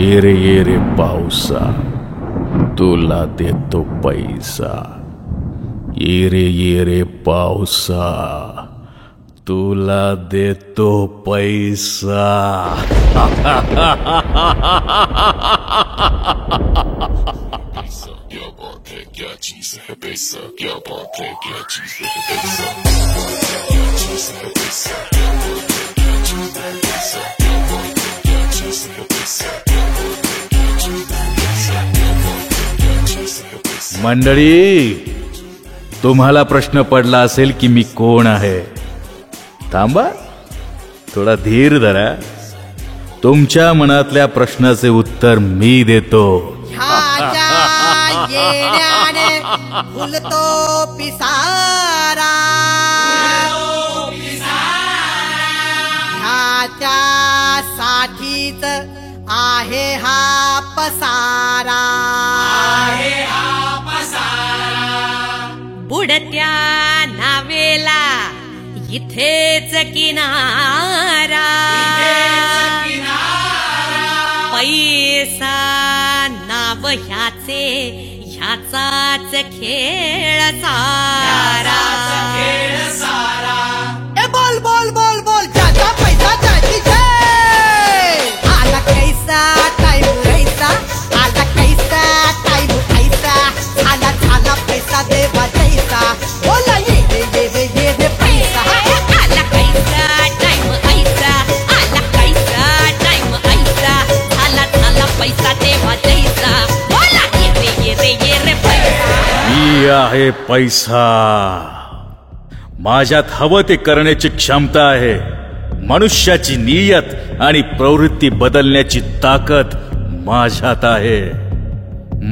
ये रे पावसा, तुला देतो पैसा. ये रे पावसा, तुला देतो पैसा. क्या बात है, क्या चीज है पैसा, क्या बात है, क्या चीज है पैसा, क्या चीज है पैसा, क्या बात है, क्या चीज है पैसा, क्या बात है, क्या चीज है पैसा, क्या बात है, क्या चीज है पैसा, क्या बात है, क्या चीज है पैसा. मंडळी, तुम्हाला प्रश्न पडला असेल की मी कोण आहे. थांबा, थोडा धीर धरा. तुमच्या मनातल्या प्रश्नाचे उत्तर मी देतो. भूलतो पिसारा, ह्याच्या साठीच आहे हा पसारा. बुडत्या नावेला इथेच किनारा, पैसा नाव ह्याचे, ह्याचाच खेळ सारा. ए बोल बोल बोल बोल, ज्याचा पैसा त्याची जय. आला कैसा टाइम रैसा, आला कैसा टाइम ऐसा, आला झाला पैसा देवा जैसा. बोला ये रे पैसा. आला कैसा टाइम ऐसा, आला कैसा टाइम ऐसा, झाला पैसा तेव्हा जैसा. बोला ये रे पैसा. मी आहे पैसा. माझ्यात हवं ते करण्याची क्षमता आहे. मनुष्याची नियत आणि प्रवृत्ती बदलण्याची ताकद माझ्यात आहे.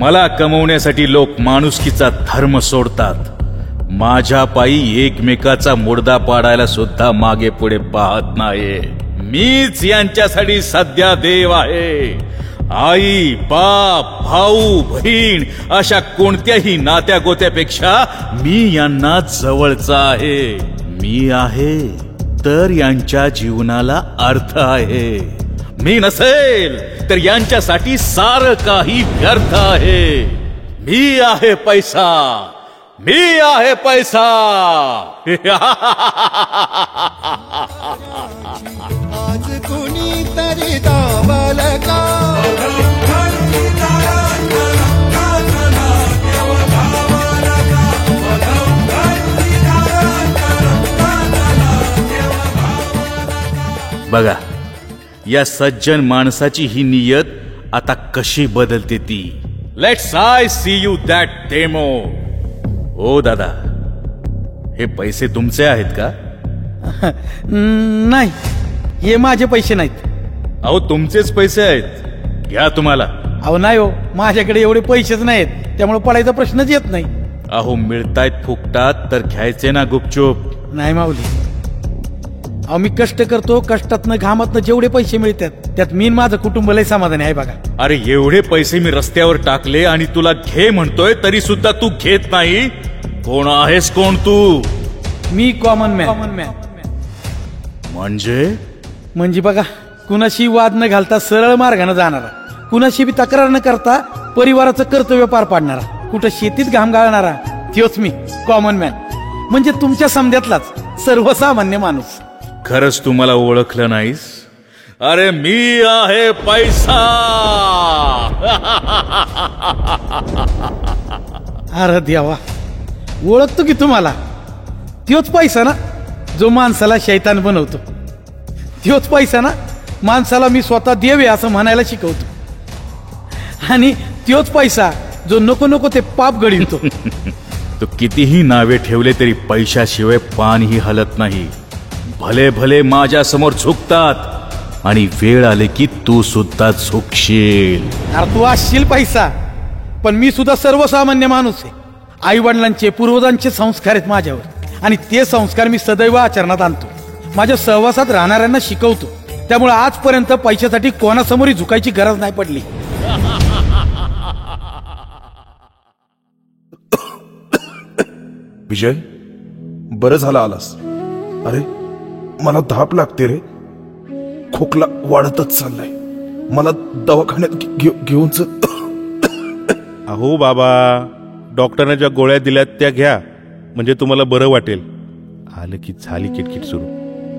मला कमवण्यासाठी लोक माणुसकीचा धर्म सोडतात. माझ्या पायी एकमेकाचा मुर्दा पाडायला सुद्धा मागे पुढे पाहत नाही. मीच यांच्यासाठी सध्या देव आहे. आई, बाप, भाऊ, बहीण अशा कोणत्याही नात्या गोत्यापेक्षा मी यांना जवळचा आहे. मी आहे तर यांच्या जीवनाला अर्थ आहे. मी नसेल तर यांच्यासाठी सारं काही व्यर्थ आहे. मी आहे पैसा. मी आहे पैसा. आज कोणी तरी दाबल का, बघा, या सज्जन माणसाची ही नियत आता कशी बदलते ती. Let's I see you that demo. ओ दादा, हे पैसे तुमचे आहेत का? नाही, हे माझे पैसे नाहीत. अहो, तुमचेच पैसे आहेत. घ्या तुम्हाला. अहो नाही हो, माझ्याकडे एवढे पैसेच नाहीत, त्यामुळे पडायचा प्रश्नच येत नाही. अहो, मिळतायत फुकटात तर घ्यायचे ना गुपचूप. नाही माऊली, अहो मी कष्ट करतो, कष्टातनं घामातनं जेवढे पैसे मिळतात त्यात मी माझं कुटुंब लय समाधानी आहे. बघा, अरे एवढे पैसे मी रस्त्यावर टाकले आणि तुला घे म्हणतोय तरी सुद्धा तू घेत नाही. कोण आहेस कोण तू? मी कॉमन मॅन. म्हणजे बघा, कुणाशी वाद न घालता सरळ मार्गाने जाणारा, कुणाशी बी तक्रार न करता परिवाराचं कर्तव्य पार पाडणारा, कुठं शेतीत घाम गाळणारा, तोच मी कॉमन मॅन. म्हणजे तुमच्या समध्यातलाच सर्वसामान्य माणूस. खरंच तू मला ओळखलं नाहीस? अरे मी आहे पैसा. अरे देवा, ओळखतो की तुम्हाला. तोच पैसा ना जो माणसाला शैतान बनवतो. तोच पैसा ना माणसाला मी स्वतः देव आहे असं म्हणायला शिकवतो. आणि तोच पैसा जो नको नको ते पाप घडवितो. तू कितीही नावे ठेवले तरी पैशाशिवाय पानही हलत नाही. भले भले माझ्या समोर झुकतात आणि वेळ आले की तू सुद्धा झुकशील. अरे तू असशील पैसा, पण मी सुद्धा सर्वसामान्य माणूस आहे. आई वडिलांचे पूर्वजांचे संस्कार आहेत माझ्यावर आणि ते संस्कार मी सदैव आचरणात आणतो. माझ्या सहवासात राहणाऱ्यांना शिकवतो. त्यामुळे आजपर्यंत पैशासाठी कोणासमोरही झुकायची गरज नाही पडली. विजय, बरं झालं आलास. अरे मला धाप लागते रे. खोकला वाढतच चाललाय. मला दवाखान्यात घेऊन चल. अहो बाबा, डॉक्टरने ज्या गोळ्या दिल्यात त्या घ्या, म्हणजे तुम्हाला बरं वाटेल. आलं की झाली किटकिट सुरू.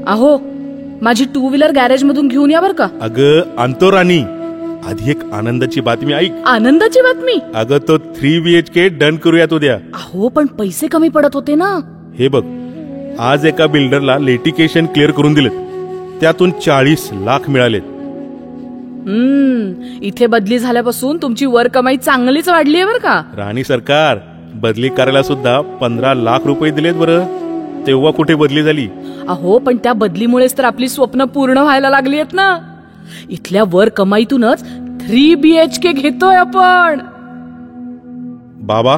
अहो, माझी 2 व्हीलर गॅरेज मधून घेऊन या बर का. अगं आणतो राणी, आधी एक आनंदाची बातमी ऐक. आनंदाची बातमी? अगं तो 3 BHK डन करूयात उद्या. अहो पण पैसे कमी पडत होते ना. हे बघ, आज एका बिल्डरला लिटिगेशन क्लिअर करून दिलेत, त्यातून 40 लाख मिळालेत. इथे बदली झाल्यापासून तुमची वर कमाई चांगलीच वाढली आहे बर का. राणी सरकार, बदली करायला सुद्धा 15 लाख रुपये दिलेत बरं. तेव्हा कुठे बदली झाली. अहो पण त्या बदलीमुळेच तर आपली स्वप्न पूर्ण व्हायला लागली आहेत ना. इथल्या वर कमाईतूनच 3 BHK घेतोय आपण. बाबा,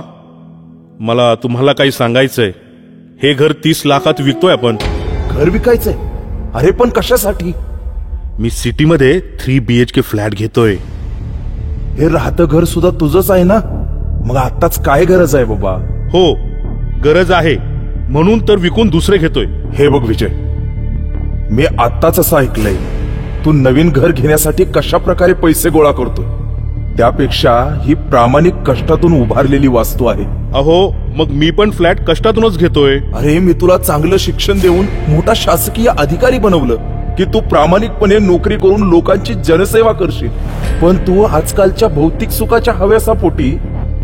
मला तुम्हाला काही सांगायचंय. हे घर 30 लाखात विकतोय आपण. घर विकायचंय? अरे पण कशासाठी? मी सिटीमध्ये 3 BHK फ्लॅट घेतोय. हे राहतं घर सुद्धा तुझंच आहे ना, मग आताच काय गरज आहे बाबा? हो, गरज आहे, म्हणून तर विकून दुसरे घेतोय. हे बघ विजय, मी आत्ताच असं ऐकलंय तू नवीन घर घेण्यासाठी कशा प्रकारे पैसे गोळा करतोय. त्यापेक्षा ही प्रामाणिक कष्टातून उभारलेली वास्तू आहे. अहो, मग मी पण फ्लॅट कष्टातूनच घेतोय. अरे मी तुला चांगलं शिक्षण देऊन मोठा शासकीय अधिकारी बनवलं की तू प्रामाणिकपणे नोकरी करून लोकांची जनसेवा करशील. पण तू आजकालच्या भौतिक सुखाच्या हव्यासापोटी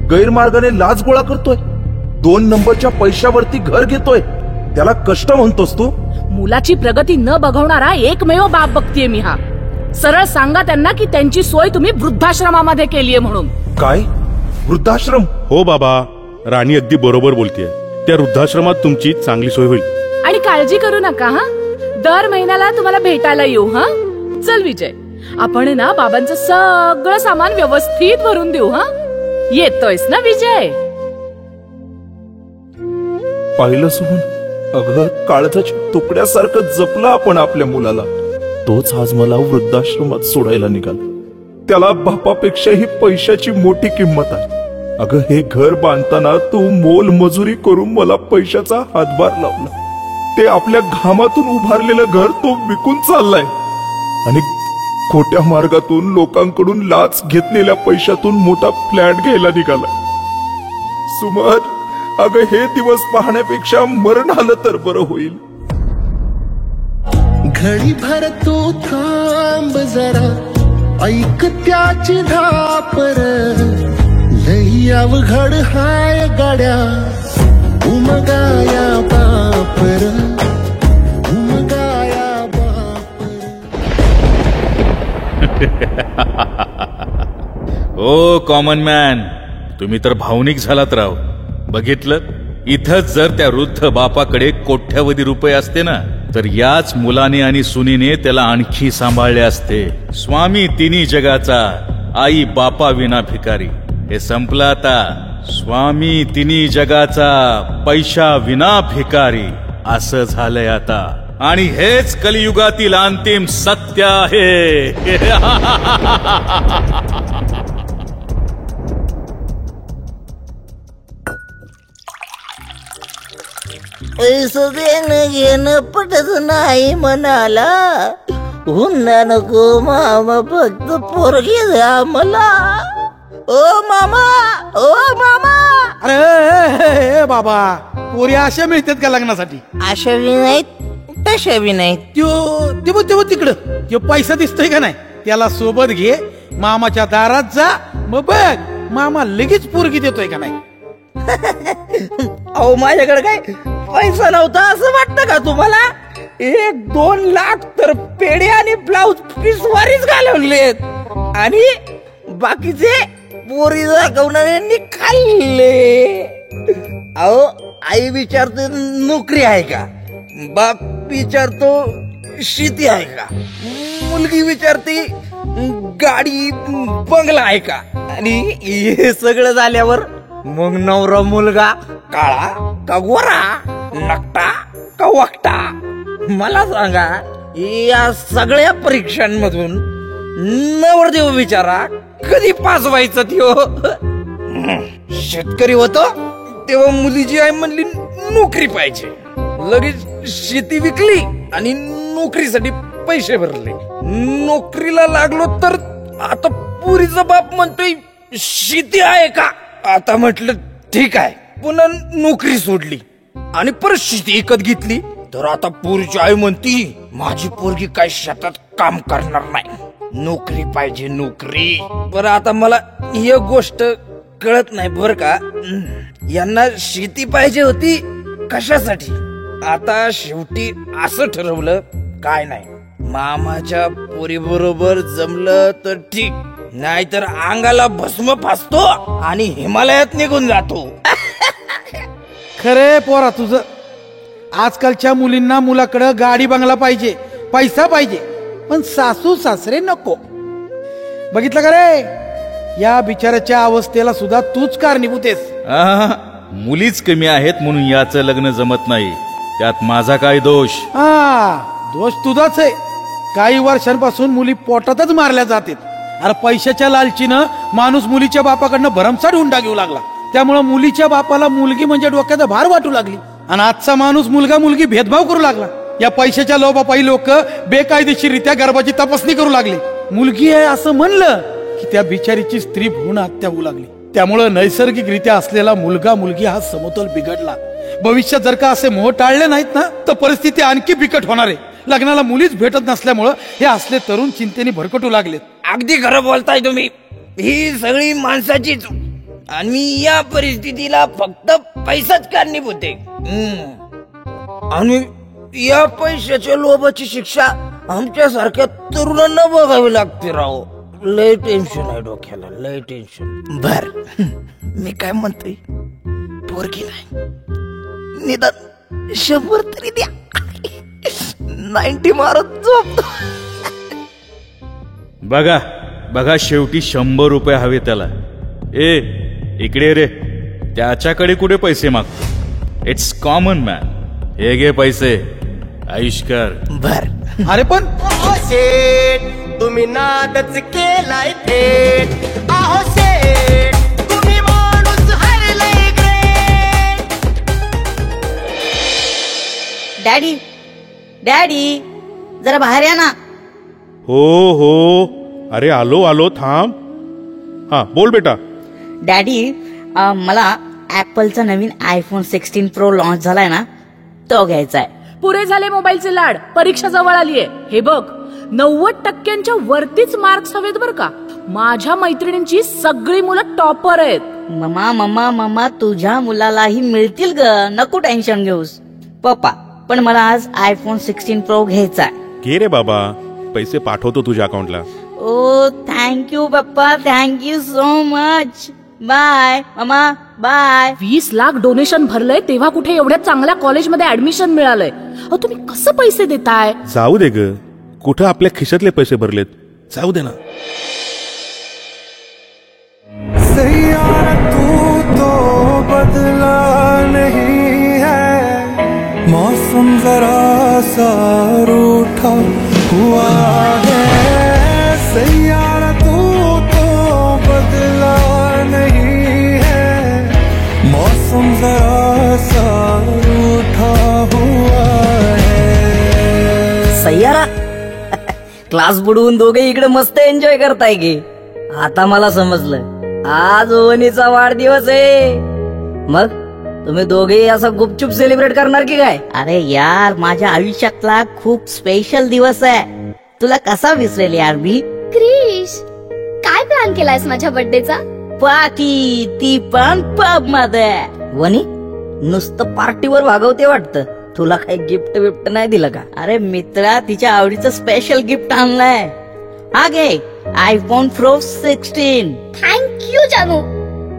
गैरमार्गाने लाच गोळा करतोय. 2 नंबरच्या पैशावरती घर घेतोय, त्याला कष्ट म्हणतोस तू? मुलाची प्रगती न बघवणारा एकमेव बाप बघतीये मी हा. सरळ सांगा त्यांना की त्यांची सोय तुम्ही वृद्धाश्रमामध्ये केलीये म्हणून. काय? वृद्धाश्रम? हो बाबा, राणी अगदी बरोबर बोलतेय. त्या वृद्धाश्रमात तुमची चांगली सोय होईल. आणि काळजी करू नका हा, दर महिन्याला तुम्हाला भेटायला येऊ. हा चल विजय, आपण ना बाबांचं सगळं सामान व्यवस्थित भरून देऊ. हा येतोयस ना विजय? पाहिलं सोहन, अगं काळजाच्या तुकड्यासारखं जपलं आपण आपल्या मुलाला. तोच आज मला वृद्धाश्रमात सोडायला निघाला. त्याला बापापेक्षाही पैशाची मोठी किंमत आहे. अगं हे घर बांधताना तू मोल मजुरी करून मला पैशाचा हातभार लावला. ते आपल्या घामातून उभारलेलं घर तो विकून चाललाय आणि खोट्या मार्गातून लोकांकडून लाच घेतलेल्या पैशातून मोठा फ्लॅट घ्यायला निघाला. सुमन, अगं हे दिवस पाहण्यापेक्षा मरण आलं तर बरं होईल. घडी भर तू थांब जरा, ऐक त्याची धापर. लई अवघड हाय गाड्या, उमगाया बापर, उमगाया बापर. ओ कॉमन मॅन, तुम्ही तर भावनिक झालात राव. बघितलं, इथंच जर त्या वृद्ध बापाकडे कोट्यावधी रुपये असते ना, तर याच मुलाने आणि सुनीने त्याला आणखी सांभाळले असते. स्वामी तिन्ही जगाचा, आई बापा विना भिकारी. हे संपलं आता. स्वामी तिन्ही जगाचा, पैशा विना भिकारी, असं झालंय आता. आणि हेच कलियुगातील अंतिम सत्य आहे. पैसे देणं घेणं पटत नाही मनाला. हुंडा नको मामा, फक्त पोरगी द्या मला. ओ मामा, ओ मामा. अरे बाबा, पोरी अशा मिळतात का लग्नासाठी? अशा बी नाहीत, तशा बी नाहीत. त्यो तिकडं त्यो पैसा दिसतोय का नाही, त्याला सोबत घे, मामाच्या दारात जा, मग बघ मामा लगेच पोरगी देतोय का नाही. अहो माझ्याकडे काय पैसा नव्हता असं वाटतं का तुम्हाला? 1-2 लाख तर पेढे आणि ब्लाऊज पिसवारीच घालवलेत आणि बाकीचे पोरी दाखवणाऱ्यांनी खाल्ले. अहो आई विचारते नोकरी आहे का, बाप विचारतो शेती आहे का, मुलगी विचारते गाडी बंगला आहे का. आणि हे सगळं झाल्यावर मग नवरा मुलगा काळा का गोरा, नकटा का वाकटा, मला सांगा. या सगळ्या परीक्षांमधून नवरदेव विचारा कधी पास व्हायचं. त्यो शेतकरी होतो तेव्हा मुलीची आई म्हणली नोकरी पाहिजे, लगेच शेती विकली आणि नोकरीसाठी पैसे भरले. नोकरीला लागलो तर आता पुरीचा बाप म्हणतोय शेती आहे का. आता म्हटलं ठीक आहे, पुन्हा नोकरी सोडली आणि परत शेती विकत घेतली. तर आता पुरीची आई म्हणती माझी पोरगी काय शेतात काम करणार नाही, नोकरी पाहिजे नोकरी. बरं आता मला ही गोष्ट कळत नाही बर का, यांना शेती पाहिजे होती कशासाठी. आता शेवटी असं ठरवलं काय नाही, मामाच्या पोरी बरोबर जमलं तर ठीक, नाहीतर अंगाला भस्म फासतो आणि हिमालयात निघून जातो. खरे पोरा तुझं. आजकालच्या मुलींना मुलाकडं गाडी बंगला पाहिजे, पैसा पाहिजे, पण सासू सासरे नको. बघितलं का रे, या बिचाराच्या अवस्थेला सुद्धा तूच कारणीभूत आहेस. मुलीच कमी आहेत म्हणून याचं लग्न जमत नाही, त्यात माझा काय दोष. दोष तुझाच आहे. काही वर्षांपासून मुली पोटातच मारल्या जातात. अरे पैशाच्या लालचीनं माणूस मुलीच्या बापाकडनं भरमसाठ हुंडा घेऊ लागला. त्यामुळे मुलीच्या बापाला मुलगी म्हणजे डोक्याचा भार वाटू लागली आणि आजचा माणूस मुलगा मुलगी भेदभाव करू लागला. या पैशाच्या लोभापायी लोक बेकायदेशीररित्या गर्भाची तपासणी करू लागली. मुलगी आहे असं म्हणलं की त्या बिचारीची स्त्री भ्रूण हत्या होऊ लागली. त्यामुळं नैसर्गिकरित्या असलेला मुलगा मुलगी हा समतोल बिघडला. भविष्यात जर का असे मोह टाळले नाहीत ना तर परिस्थिती आणखी बिकट होणार आहे. लग्नाला मुलीच भेटत नसल्यामुळं हे असले तरुण चिंतेने भरकटू लागलेत. अगदी खरं बोलताय तुम्ही. ही सगळी माणसाची चूक आणि या परिस्थितीला फक्त पैसाच कारणीभूत आहे. आणि या पैशाच्या लोभाची शिक्षा आमच्यासारख्या तरुणांना बघावी लागते राव. लय टेन्शन आहे डोक्याला, लय टेन्शन. बर मी काय म्हणतोय, पोरगी नाही निदान 100 तरी द्या, 90 मारत झोपतो. बघा बघा, शेवटी 100 रुपये हवे त्याला. इकडे रे, त्याच्याकडे कुठे पैसे मागतो. It's common man. हे घे पैसे, आयुष्कर. बर. अरे पण शेठ तुम्ही नादच केलाय थेट. आहो शेठ तुम्ही माणूस हरलाय ग्रेट. डॅडी डॅडी जरा बाहेर या ना. हो अरे आलो थांब. हा बोल बेटा. डॅडी मला ऍपलचा नवीन आयफोन 16 प्रो लॉन्च झालाय ना, तो घ्यायचा आहे. पुरे झाले मोबाईलचे लाड, परीक्षा जवळ आलीये. हे बघ, 90% वरतीच मार्क्स हवेत बर का. माझ्या मैत्रिणींची सगळी मुलं टॉपर आहेत. मम्मा तुझ्या मुलालाही मिळतील ग, नको टेन्शन घेऊस. पप्पा पण मला आज आयफोन 16 प्रो घ्यायचा आहे. घे रे बाबा, पैसे पाठवतो तुझ्या अकाउंटला. ओ थँक्यू पप्पा, थँक्यू सो मच. बाय मम्मा, बाय. 20 लाख डोनेशन भरलंय तेव्हा कुठे एवढ्या चांगल्या कॉलेजमध्ये ऍडमिशन मिळालंय. अहो तुम्ही कसं पैसे देताय. जाऊ दे ग, कुठं आपल्या खिशातले पैसे भरलेत, जाऊ दे ना. तू तो बदला नहीं है, मौसम जरा सा रूठा हुआ है. सैयारा तू तो बदला नहीं है, मौसम जरा सा रूठा हुआ है. सैयारा क्लास बुडवून दोघे इकडे मस्त एन्जॉय करताय की. आता मला समजलं, आज ओवनीचा वाढदिवस आहे. मग तुम्ही दोघे असं गुपचूप सेलिब्रेट करणार की काय. अरे यार, माझ्या आयुष्यातला खूप स्पेशल दिवस आहे, तुला कसा विसरेल यार मी. क्रिश, काय प्लॅन केलायस माझ्या बर्थडेचा. पार्टी, ती पण पब मध्ये. वनी नुसतं पार्टीवर भागवते वाटतं. तुला काही गिफ्ट विफ्ट नाही दिलं का. अरे मित्रा, तिच्या आवडीचं स्पेशल गिफ्ट आणलंय. हा घे, आयफोन प्रो 16. थँक्यू जानू.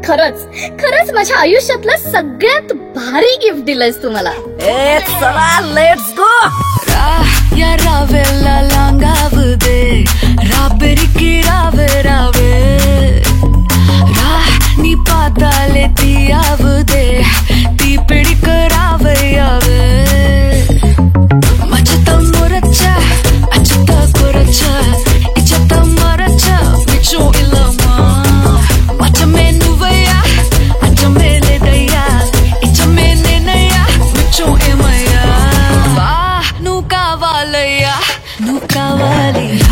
खरंच माझ्या आयुष्यातलं सगळ्यात भारी गिफ्ट दिलंयस तू मला. चला लेट्स गो. या रावेला लांगावदे, राबेरिकी रावे नी पाताले ती आवदे, ती पिडी करावे यावे. मचता मोरचा, अचता कोरचा, इचता मरचा, बिचो इलमा. मचमे नुवया, अचमे लेदया, इचमे नेनया, बिचो एमया. वाह नु कावालया, नु कावालिया.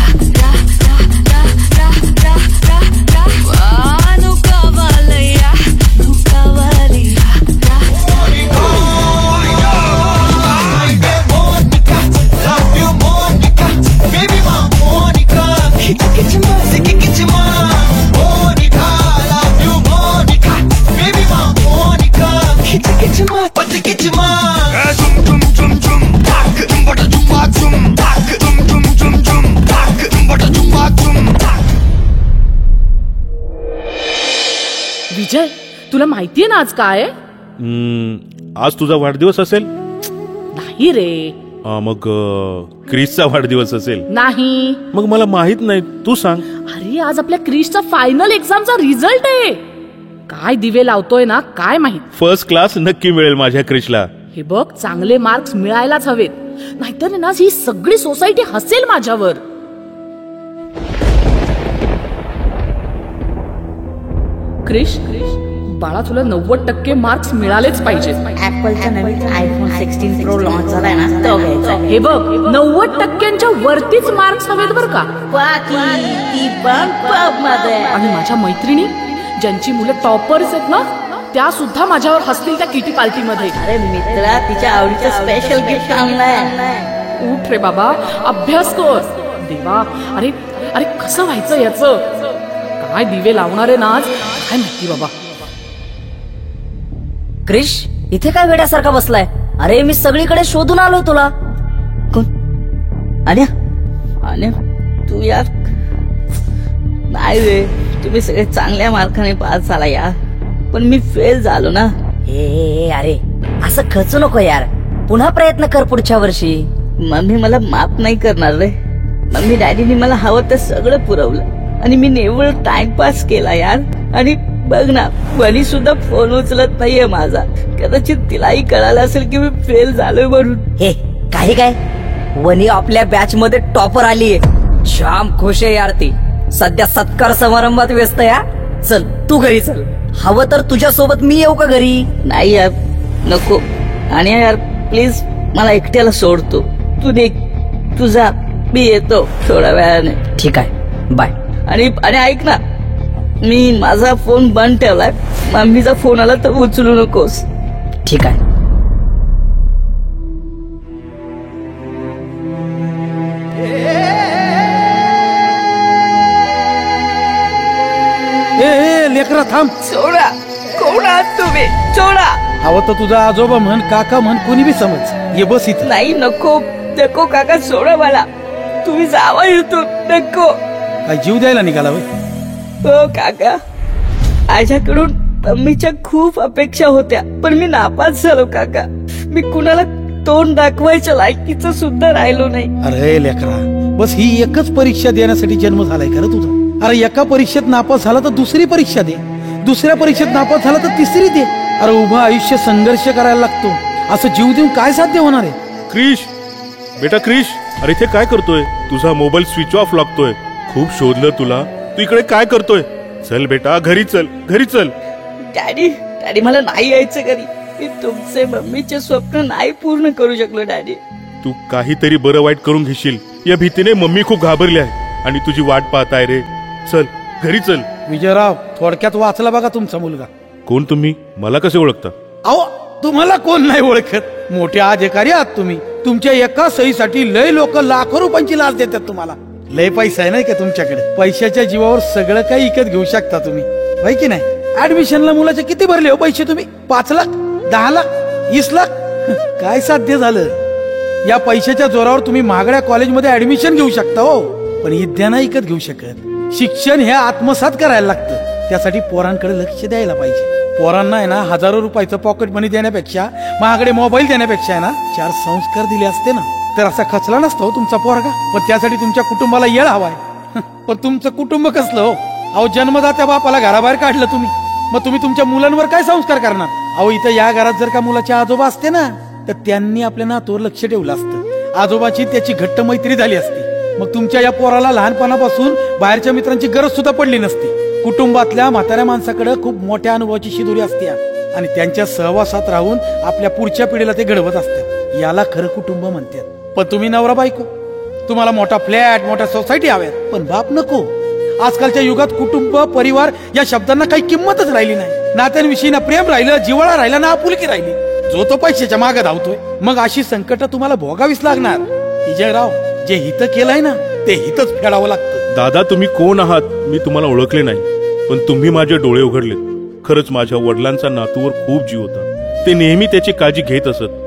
तुला माहितीये ना आज काय आहे? आज तुझा वाढदिवस असेल? नाही रे. मग क्रिसचा वाढदिवस असेल? नाही. मग मला माहित नाही, तू सांग. अरे आज आपल्या क्रिसचा फायनल एक्झामचा रिझल्ट आहे. काय दिवे लावतोय ना काय माहित. फर्स्ट क्लास नक्की मिळेल माझ्या क्रिशला. हे बघ, चांगले मार्क्स मिळायलाच हवेत, नाहीतर ना ही सगळी सोसायटी हसेल माझ्यावर. क्रिश, बाळा तुला 90% मार्क्स मिळालेच पाहिजे. ऍपलचा नवीन आयफोन 16 प्रो लॉन्च झालाय ना, तो घ्यायचा. हे बघ, 90%च्या वरतीच मार्क्स हवेत बर का. आणि माझ्या मैत्रिणी ज्यांची मुलं टॉपर्स आहेत ना, त्या सुद्धा माझ्यावर हसतील त्या किटी पार्टीमध्ये. अरे मित्रा, तिच्या आवडीचं स्पेशल गिफ्ट आणलंय. उठ रे बाबा, अभ्यास कर. देवा, अरे अरे कसं व्हायचं याचं? काय दिवे लावणार आहे ना आज, काय माहिती बाबा. क्रिश, इथे काय वेड्यासारखा बसलाय? अरे मी सगळीकडे शोधून आलोय तुला. कोण? आन्या, आन्या तू यार. नाही रे, तुम्ही सगळे चांगल्या मार्काने पास झाला यार, पण मी फेल झालो ना. ए अरे असं खचू नको यार, पुन्हा प्रयत्न कर पुढच्या वर्षी. मम्मी मला माफ नाही करणार रे. मम्मी डॅडीने मला हवं ते सगळं पुरवलं आणि मी निव्वळ टाइमपास केला यार. आणि बघ ना, वनी सुद्धा फोन उचलत नाहीये माझा. कदाचित तिलाही कळालं असेल की मी फेल झालोय म्हणून. हे काही काय, वनी आपल्या बॅच मध्ये टॉपर आलीये. जाम खुश आहे यार ती. सध्या सत्कार समारंभात व्यस्त या. चल तू घरी चल, हवं तर तुझ्या सोबत मी येऊ का घरी? नाही यार, नको. आणि यार प्लीज मला एकट्याला सोडतो. तू देख, तुझा मी येतो थोड्या वेळाने. ठीक आहे, बाय. आणि ऐक ना, मी माझा फोन बंद ठेवलाय. मम्मीचा फोन आला तर उचलू नकोस. ठीक आहे. लेकरा थांब. सोडा. कोण आहात तुम्ही? सोडा. हवं तर तुझा आजोबा म्हण, काका म्हण, कोणी बी समज. ये बस इथं. नाही, नको नको काका, सोडा मला. तुम्ही जावा इथून. नको. काय जीव द्यायला निघाला होय? हो काका, माझ्याकडून मम्मीच्या खूप अपेक्षा होत्या, पण मी नापास झालो काका. मी कुणाला तोंड दाखवायच्या लायकीचं सुद्धा राहिलो नाही. अरे लेकरा, बस ही एकच परीक्षा देण्यासाठी जन्म झालाय का रे तुझा? अरे एका परीक्षेत नापास झाला तर दुसरी परीक्षा दे, दुसऱ्या परीक्षेत नापास झाला तर तिसरी दे. अरे उभं आयुष्य संघर्ष करायला लागतो. असं जीव देऊन काय साध्य होणार आहे? क्रिश, बेटा क्रिश, अरे इथे काय करतोय? तुझा मोबाईल स्विच ऑफ लागतोय. खूप शोधलं तुला, तू इकडे काय करतोय? चल बेटा घरी चल, घरी चल. डॅडी मला नाही यायचं घरी. मी तुमचे मम्मीचे स्वप्न नाही पूर्ण करू शकलो डॅडी. तू काहीतरी बरं वाईट करून घेशील या भीतीने मम्मी खूप घाबरली आहे आणि तुझी वाट पाहताय रे. चल घरी चल. विजयराव, थोडक्यात वाचला बघा तुमचा मुलगा. कोण तुम्ही? मला कसे ओळखता? अहो, तुम्हाला कोण नाही ओळखत. मोठे अधिकारी आहात तुम्ही. तुमच्या एका सहीसाठी लय लोक लाखो रुपयांची लाच देतात तुम्हाला. लय पैसा आहे नाही का तुमच्याकडे? पैशाच्या जीवावर सगळं काही विकत घेऊ शकता तुम्ही, होय की नाही? ऍडमिशनला मुलाचे किती भरले हो पैसे तुम्ही? 5 लाख, 10 लाख, 20 लाख? काय साध्य झालं? या पैशाच्या जोरावर तुम्ही महागड्या कॉलेजमध्ये ऍडमिशन घेऊ शकता हो, पण विद्या नाही विकत घेऊ शकत. शिक्षण हे आत्मसात करायला लागतं. त्यासाठी पोरांकडे लक्ष द्यायला पाहिजे. पोरांना आहे ना हजारो रुपयाचं पॉकेट मनी देण्यापेक्षा, महागडे मोबाईल देण्यापेक्षा आहे ना 4 संस्कार दिले असते ना, तर असा खचला नसतो हो तुमचा पोरगा. पण त्यासाठी तुमच्या कुटुंबाला येळ हवाय. पण तुमचं कुटुंब कसलं हो? अहो, जन्मदात्या बापाला घराबाहेर काढलं तुम्ही, मग तुम्ही तुमच्या मुलांवर काय संस्कार करणार? अहो, इथं या घरात जर का मुलाचे आजोबा असते ना, तर त्यांनी आपल्या नातूवर लक्ष ठेवलं असतं. आजोबाची त्याची घट्ट मैत्री झाली असती. मग तुमच्या या पोराला लहानपणापासून बाहेरच्या मित्रांची गरज सुद्धा पडली नसती. कुटुंबातल्या म्हाताऱ्या माणसाकडे खूप मोठ्या अनुभवाची शिदोरी असते आणि त्यांच्या सहवासात राहून आपल्या पुढच्या पिढीला ते घडवत असतात. याला खरं कुटुंब म्हणतात. पण तुम्ही नवरा बायको, तुम्हाला मोठा फ्लॅट, मोठ्या सोसायटी हव्यात, पण बाप नको. आजकालच्या युगात कुटुंब, परिवार या शब्दांना काही किंमतच राहिली नाही. नात्यांविषयी ना प्रेम राहिलं, जिव्हाळा राहिला, ना आपुलकी राहिली. जो तो पैशाच्या मागे धावतोय. मग अशी संकट तुम्हाला भोगावीच लागणार. विजयराव, जे हित केलंय ना ते हितच फेडावं लागतं. दादा, तुम्ही कोण आहात? मी तुम्हाला ओळखले नाही, पण तुम्ही माझे डोळे उघडले. खरंच माझ्या वडिलांचा नातूवर खूप जीव होता. ते नेहमी त्याची काळजी घेत असत.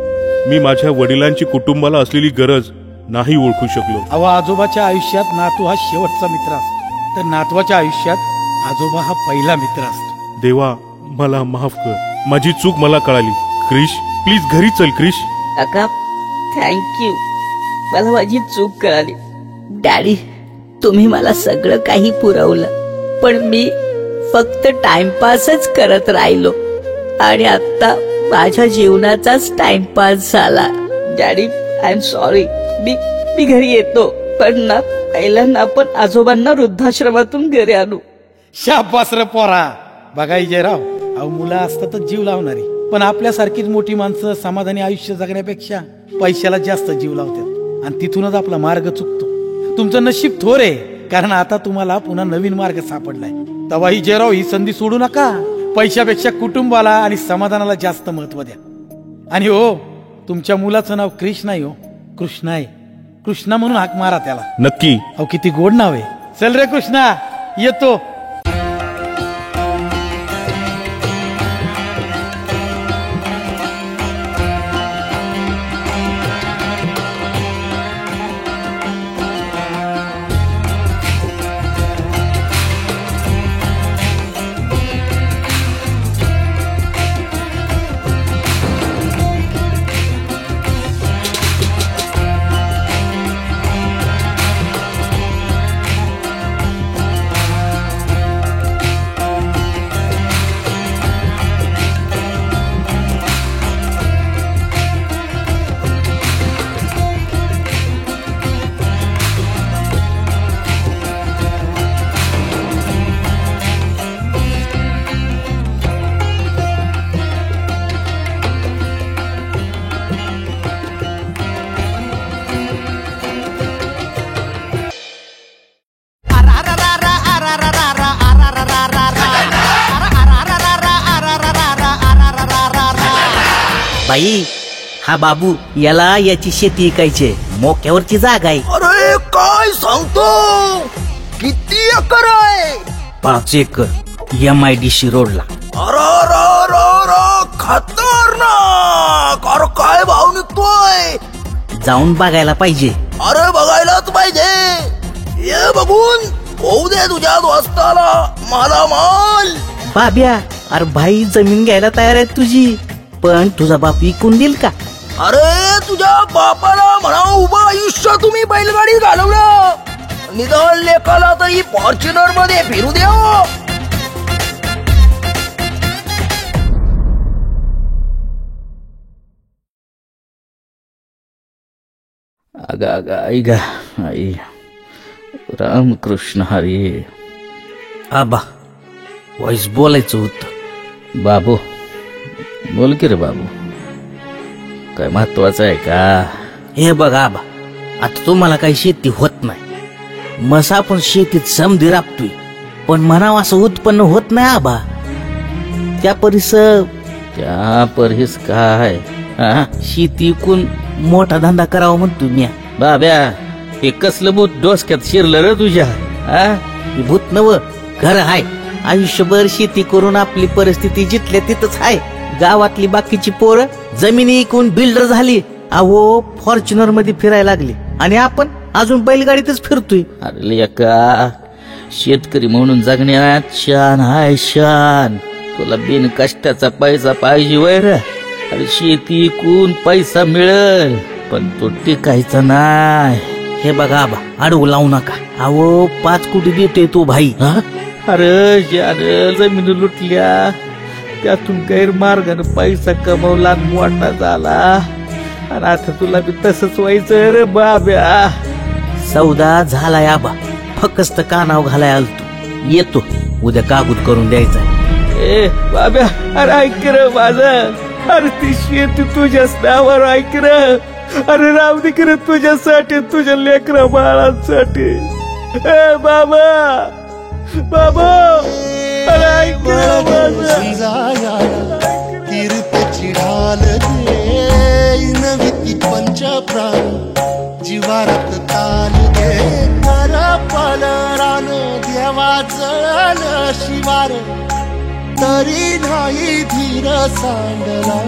मी माझ्या वडिलांची कुटुंबाला असलेली गरज नाही ओळखू शकलो. अहो, आजोबाच्या आयुष्यात नातू हा शेवटचा मित्र असतो, तर नातवाच्या आयुष्यात आजोबा हा पहिला मित्र असतो. देवा, मला माफ कर, माझी चूक मला कळाली. क्रिश प्लीज घरी चल. क्रिश काका थँक्यू, मला माझी चूक कळाली. डॅडी तुम्ही मला सगळं काही पुरवलं, पण मी फक्त टाइमपासच करत राहिलो आणि आता माझ्या जीवनाचाच टाइमपास झाला. Daddy I am sorry. मी घरी येतो, पण ना पहिल्यांदा आपण आजोबांना वृद्धाश्रमातून घरी आणू. शाबास रे पोरा. बघा जयराव, अहो मुलं असतातच जीव लावणारी, पण आपल्यासारखीच मोठी माणसं समाधानी आयुष्य जगण्यापेक्षा पैशाला जास्त जीव लावतात आणि तिथूनच आपला मार्ग चुकतो. तुमचं नशीब थोर आहे, कारण आता तुम्हाला पुन्हा नवीन मार्ग सापडलाय. तवाही जयराव ही संधी सोडू नका. पैशापेक्षा कुटुंबाला आणि समाधानाला जास्त महत्व द्या. आणि हो, तुमच्या मुलाचं नाव क्रिश नाही, हो कृष्णा आहे. कृष्णा म्हणून हाक मारा त्याला. नक्की. अहो किती गोड नाव आहे. चल रे कृष्णा, येतो. बाई हा बाबू, याला याची शेती ऐकायची, मोक्यावरची जागा आहे. अरे काय सांगतो, किती एकर आहे? 5 एकर MIDC रोडला. खतरनाक. अरे काय भाव निघतोय? जाऊन बघायला पाहिजे. अरे बघायलाच पाहिजे. ये बघून होऊ दे तुझ्या दोस्ताला मला माल. बाब्या, अरे भाई जमीन घ्यायला तयार आहे तुझी, पण तुझा बाप विकून देईल का? अरे तुझ्या बापाला म्हणा उभं आयुष्य तुम्ही बैलगाडी घालवलं, निदान लेखाला तरी फॉर्च्युनर मध्ये फिरू द्या. अगा आई गा आई, रामकृष्ण हरी. आबा व्हॉइस बोलायचं होतं. बाबू बोल की रे बाबू, काय महत्वाचं आहे का? हे बघ आबा, आता तुम्हाला काही शेती होत नाही, मसा आपण शेतीत समधी राबतोय, पण म्हणावं असं उत्पन्न होत नाही आबा. त्या परिस काय शेती इकून मोठा धंदा करावा म्हणतो मी. बाब्या, हे कसलं भूत डोसक्यात शिरलं रे तुझ्या? भूत नव घर आहे. आयुष्यभर शेती करून आपली परिस्थिती जिथल्या तिथंच आहे. गावातली बाकीची पोरं जमिनी इकून बिल्डर झाली, अहो फॉर्च्युनर मध्ये फिरायला लागली, आणि आपण अजून बैलगाडीतच फिरतोय. अरे लेका, शेतकरी म्हणून जगण्यात शान हाय शान. तुला बिन कष्टाचा पैसा पाहिजे वैर. अरे शेती इकून पैसा मिळेल, पण तो टिकायचा नाही. हे बघा आबा, अडवू लावू नका. अहो 5 कोटी देतोय तो भाई. अरे ज्यानं जमीन लुटल्या, त्यातून गैरमार्गानं पैसा कमवला, मोठा झाला, आणि आता तुला बी तसंच व्हायचं रे बाब्या. सौदा झालाय आबा, फक्त कानाव घालाय आलतो. येतो उद्या कागद करून द्यायचा. ए बाब्या, अरे ऐक रे माझं, अरे ती शेती तुझ्याच नावावर ऐक रे. अरे राव दे की रे तुझ्यासाठी, तुझ्या लेकरा बाळांसाठी. ए बाबा बाबा, अरे ऐक रे माझं. कीर्तीची ढाल दे नवी ती पंचप्राण, जीवारत ताल दे कर पलरान. देवा जळल शिवार, तरी नाही धीर सांडला.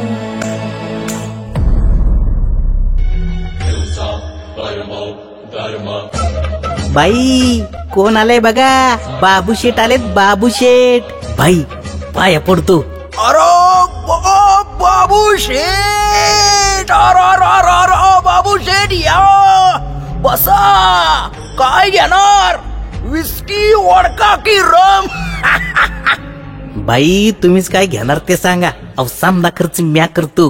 बाई कोण आलंय बघा, बाबू शेठ आलेत, बाबू शेठ. भाई पाया पडतो, बाबू शेठ, बाबू शेठ या, बसा. काय घेणार, विस्की, वोडका की रम? बाई तुम्हीच काय घेणार ते सांगा. अहो सामना खर्च म्या करतो.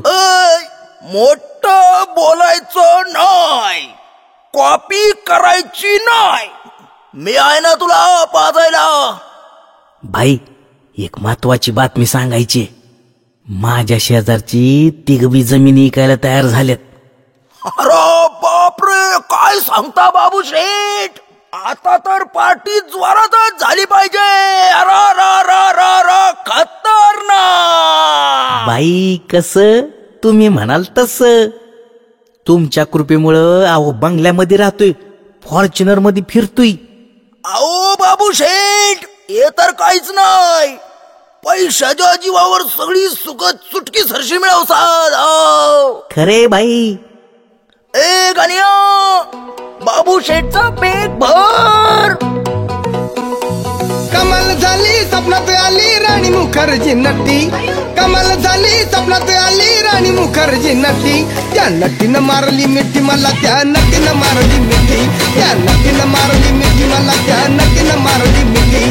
मोठ बोलायचं नाही, कॉपी करायची नाही. मी आहे ना तुला पाजायला. बाई एक महत्वाची बातमी सांगायची. माझ्या शेजारची तिघबी जमीन विकायला तयार झाल्यात. अरे बापरे, काय सांगता बाबू शेठ? आता तर पार्टी जोरातच झाली पाहिजे. खतरनाक. बाई कस तुम्ही म्हणाल तस. तुमच्या कृपेमुळं अहो बंगल्यामध्ये राहतोय, फॉर्च्युनर मध्ये फिरतोय. अहो बाबू शेठ, हे तर काहीच नाही. पैशाच्या जीवावर सगळी सुखद सुटकी सरशी मिळवसाल. खरे बाई. ए गण्या, बाबू शेठचा पेट भर. कमाल झाली स्वप्नात आली राणी मुखर्जी नटी. कमाल झाली स्वप्नात आली राणी मुखर्जी नटी. त्या नटीनं मारली मिठी मला, त्या नटीनं मारली मिठी. त्या नटीनं मारली मिठी मला, त्या नटीनं मारली मिठी.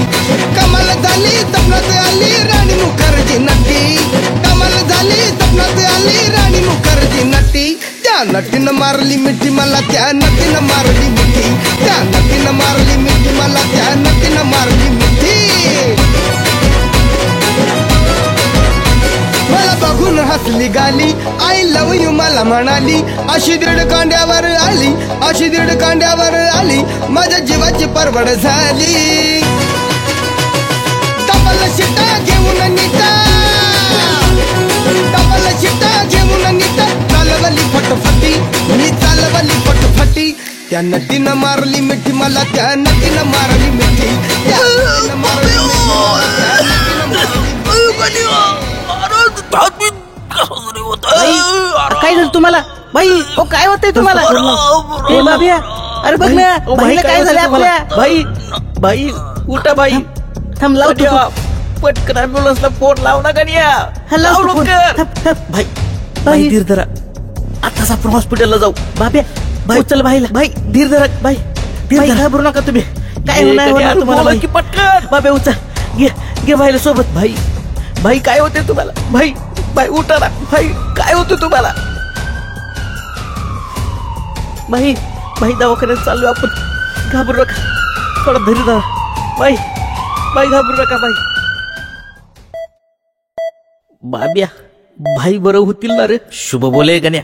कमाल झाली स्वप्नात आली राणी मुखर्जी नटी. कमाल झाली स्वप्नात आली राणी मुखर्जी नटी. त्या नटीनं मारली मिठी मला, त्या नटीनं मारली मिठी. त्या नटीनं मारली मिठी मला, त्या नटीनं मारली मिठी. मला बघून हसली गाली, आय लव यू मला म्हणाली. अशी दीड कांड्यावर आली, अशी दीड कांड्यावर आली. माझ्या जीवाची परवड झाली. डबल शिटा घेऊन नीता, डबल शिटा घेऊन नीता. चालवली फटफटी, मी चालवली फटफटी. त्या नटीनं मारली मिठी मला, त्या नटीनं मारली मिठी. त्या नटीनं मारली मिठी मला, त्या नटीनं मारली मिठी. काय झालं तुम्हाला बाई? हो काय होतंय तुम्हाला? हे बाबिया, अरे बघ ना बाईला काय झालं आपल्या. बाई बाई उठा बाई. थांब लावतो. पटकन ॲम्ब्युलन्सला फोन लाव ना गण्या. भाई भाई धीर धरा. आताच आपण हॉस्पिटलला जाऊ. बाब्या भाई चल भाईला. भाई धीर धरा. भाई धीर धरा, घाबरू नका तुम्ही. काय होणार तुम्हाला बाई? पटकन बाब्या उचल. घे भाईला सोबत. भाई भाई काय होते तुम्हाला? भाई भाई उठा ना. भाई काय होते तुम्हाला? भाई भाई दवाखान्यात चालू आपण. घाबरू नका, थोडा धैर्य धरा. भाई भाई घाबरू नका. भाई बाब्या भाई बरं होतील ना रे? शुभ बोले गण्या,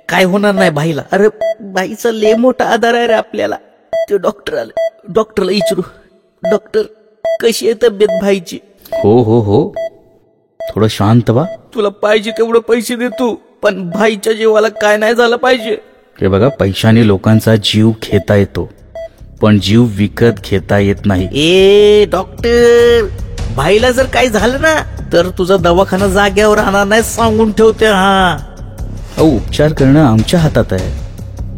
काय होणार नाही भाईला. अरे बाईचा लय मोठा आधार आहे रे आपल्याला. ते डॉक्टर आले, डॉक्टरला विचारू. डॉक्टर कशी आहे तब्येत भाईची? हो हो हो, थोडं शांत व्हा. तुला पाहिजे तेवढं पैसे देतो, पण भाईच्या जीवाला काय नाही झालं पाहिजे. हे बघा, पैशाने लोकांचा जीव घेता येतो, पण जीव विकत घेता येत नाही. ए डॉक्टर, भाईला जर काही झालं ना तर तुझा दवाखाना जाग्यावर राहणार नाही, सांगून ठेवते. हा उपचार करणं आमच्या हातात आहे,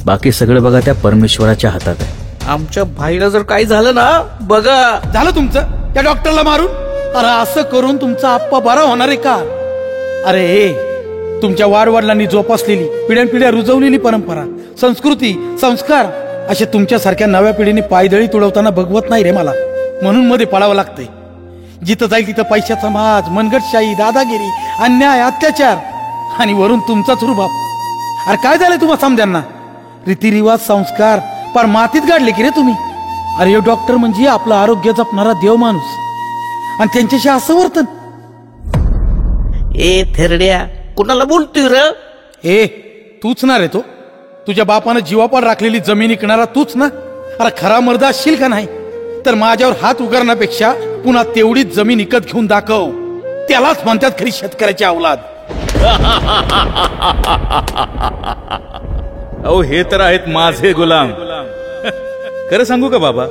बाकी सगळं बघा त्या परमेश्वराच्या हातात आहे. आमच्या भाईला जर काही झालं ना, बघा. झालं तुमचं त्या डॉक्टरला मारून? अरे असं करून तुमचा आप्पा बरा होणार आहे का? अरे तुमच्या वाडवडिलांनी जोपासलेली, पिढ्यानपिढ्या रुजवलेली परंपरा, संस्कृती, संस्कार असे तुमच्यासारख्या नव्या पिढीने पायदळी तुडवताना बघवत नाही रे मला. म्हणून मध्ये पडावं लागतंय. जिथं जाईल तिथं पैशाचा माज, मनगटशाही, दादागिरी, अन्याय, अत्याचार आणि वरून तुमचाच रुबाब. अरे काय झालंय तुम्हा समद्यांना? रीतिरिवाज, संस्कार पार मातीत गाडले की रे तुम्ही. अरे हे डॉक्टर म्हणजे आपलं आरोग्य जपणारा देव माणूस, आणि त्यांच्याशी असं वर्तन. ए थेरड्या, कुणाला बोलतोय रे? ए तूच ना रे तो? तुझ्या बापानं जीवापाड राखलेली जमीन विकणारा तूच ना? अरे खरा मर्द असशील का नाही तर माझ्यावर हात उगारण्यापेक्षा पुन्हा तेवढीच जमीन विकत घेऊन दाखव. त्यालाच म्हणतात खरी शेतकऱ्याची अवलाद. अहो हे तर आहेत माझे गुलाम. खरं सांगू का बाबा,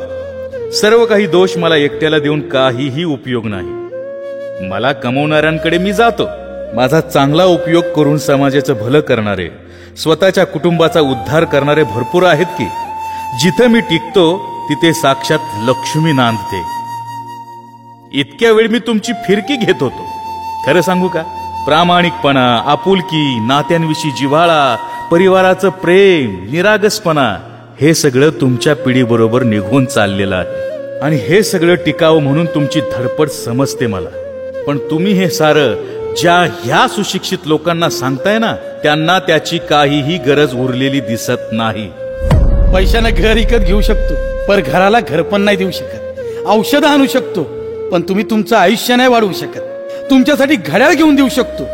सर्व काही दोष मला एकट्याला देऊन काहीही उपयोग नाही. मला कमवणाऱ्यांकडे मी जातो. माझा चांगला उपयोग करून समाजाचं भलं करणारे, स्वतःच्या कुटुंबाचा उद्धार करणारे भरपूर आहेत की. जिथं मी टिकतो तिथे साक्षात लक्ष्मी नांदते. इतक्या वेळ मी तुमची फिरकी घेत होतो, खरं सांगू का, प्रामाणिकपणा, आपुलकी, नात्यांविषयी जिव्हाळा, परिवाराचं प्रेम, निरागसपणा हे सगळं तुमच्या पिढीबरोबर निघून चाललेलं आहे आणि हे सगळं टिकावं म्हणून तुमची धडपड समजते मला. पण तुम्ही हे सारं ज्या ह्या सुशिक्षित लोकांना सांगताय ना, त्यांना त्याची काहीही गरज उरलेली दिसत नाही. पैशानं घर विकत घेऊ शकतो, पर घराला घर पण नाही देऊ शकत. औषधं आणू शकतो, पण तुम्ही तुमचं आयुष्य नाही वाढवू शकत. तुमच्यासाठी घड्याळ घेऊन देऊ शकतो,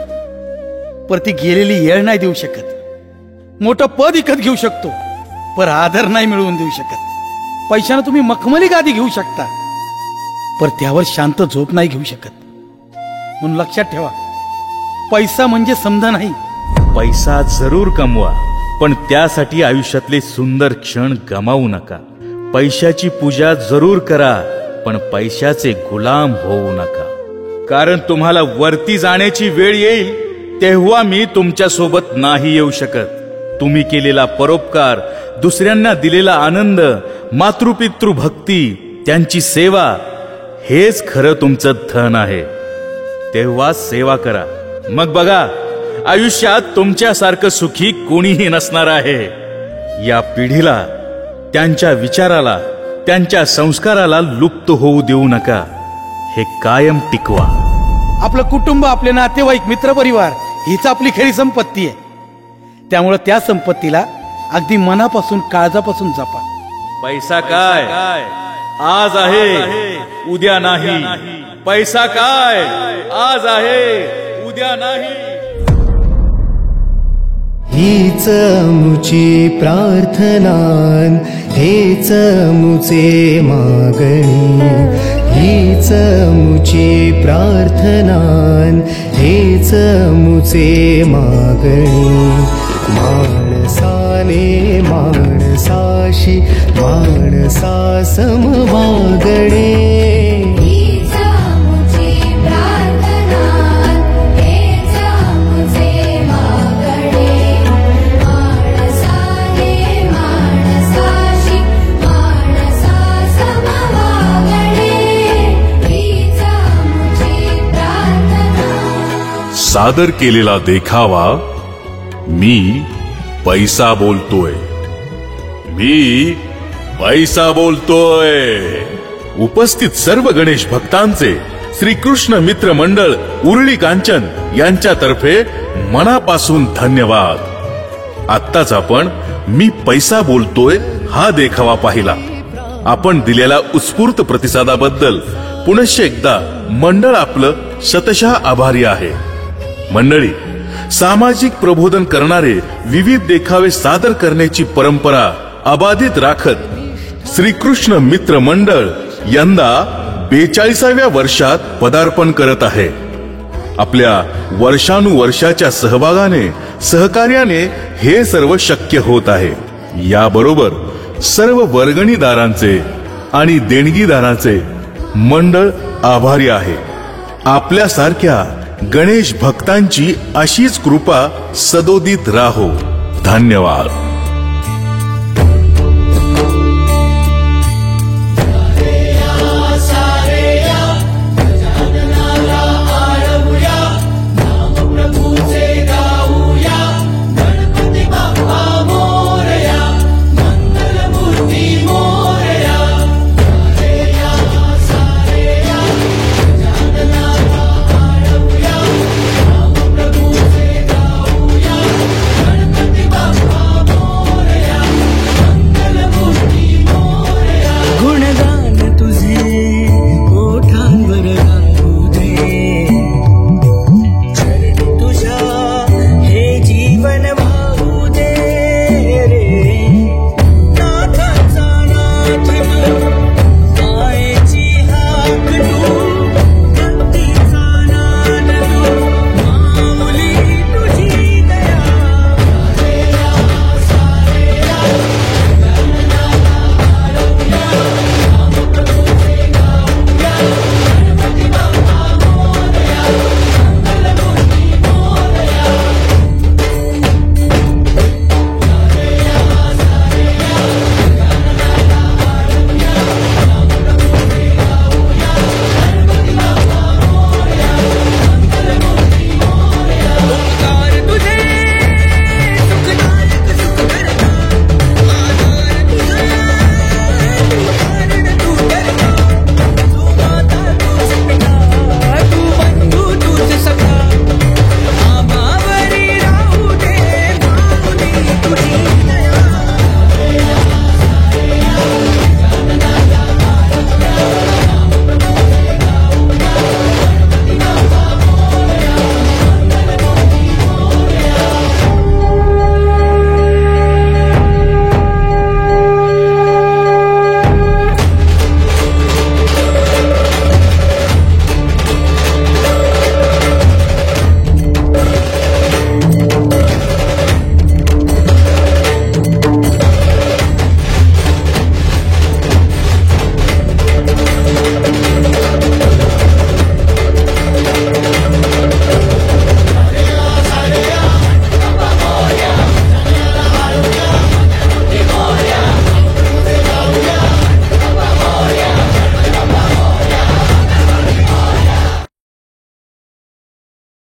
पर ती गेलेली येळ नाही देऊ शकत. मोठं पद विकत घेऊ शकतो, पर आदर नाही मिळवून देऊ शकत. पैशानं तुम्ही मखमली गादी घेऊ शकता, पर त्यावर शांत झोप नाही घेऊ शकत. म्हणून लक्षात ठेवा, पैसा म्हणजे समजा नाही. पैसा जरूर कमवा, पण त्यासाठी आयुष्यातले सुंदर क्षण गमावू नका. पैशाची पूजा जरूर करा, पण पैशाचे गुलाम होऊ नका. कारण तुम्हाला वरती जाण्याची वेळ येईल तेव्हा मी तुमच्या सोबत नाही येऊ शकत. तुम्ही केलेला परोपकार, दुसऱ्यांना दिलेला आनंद, मातृपितृ भक्ती, त्यांची सेवा हेच खरं तुमचं धन आहे. तेव्हा सेवा करा. मग बघा, आयुष्यात तुमच्यासारखं सुखी कोणीही नसणार आहे. या पिढीला, त्यांच्या विचाराला, त्यांच्या संस्काराला लुप्त होऊ देऊ नका. हे कायम टिकवा. आपलं कुटुंब, आपले नातेवाईक, मित्रपरिवार हीच आपली खरी संपत्ती आहे. त्यामुळे त्या संपत्तीला अगदी मनापासून, काळजापासून जपा. पैसा काय आज आहे उद्या नाही. पैसा काय आज आहे उद्या नाही. हीच मुची प्रार्थना, हेच मुचे मागणी. हीच मुची प्रार्थना, हेच मुचे मागणी. माणसाने माणसाशी माणसा सम वागणे. सादर केलेला देखावा मी पैसा बोलतोय. मी पैसा बोलतोय. उपस्थित सर्व गणेश भक्तांचे श्रीकृष्ण मित्र मंडळ उरळी कांचन यांच्यातर्फे मनापासून धन्यवाद. आत्ताच आपण मी पैसा बोलतोय हा देखावा पाहिला. आपण दिलेल्या उत्स्फूर्त प्रतिसादाबद्दल पुनश्च एकदा मंडळ आपलं शतशः आभारी आहे. मंडळी, सामाजिक प्रबोधन करणारे विविध देखावे सादर करण्याची परंपरा अबाधित राखत श्रीकृष्ण मित्र मंडळ यंदा 42व्या वर्षात पदार्पण करत आहे. आपल्या वर्षानुवर्षाच्या सहभागाने, सहकार्याने हे सर्व शक्य होत आहे. याबरोबर सर्व वर्गणीदारांचे आणि देणगीदारांचे मंडळ आभारी आहे. आपल्यासारख्या गणेश भक्तांची अशीच कृपा सदोदित राहो. धन्यवाद.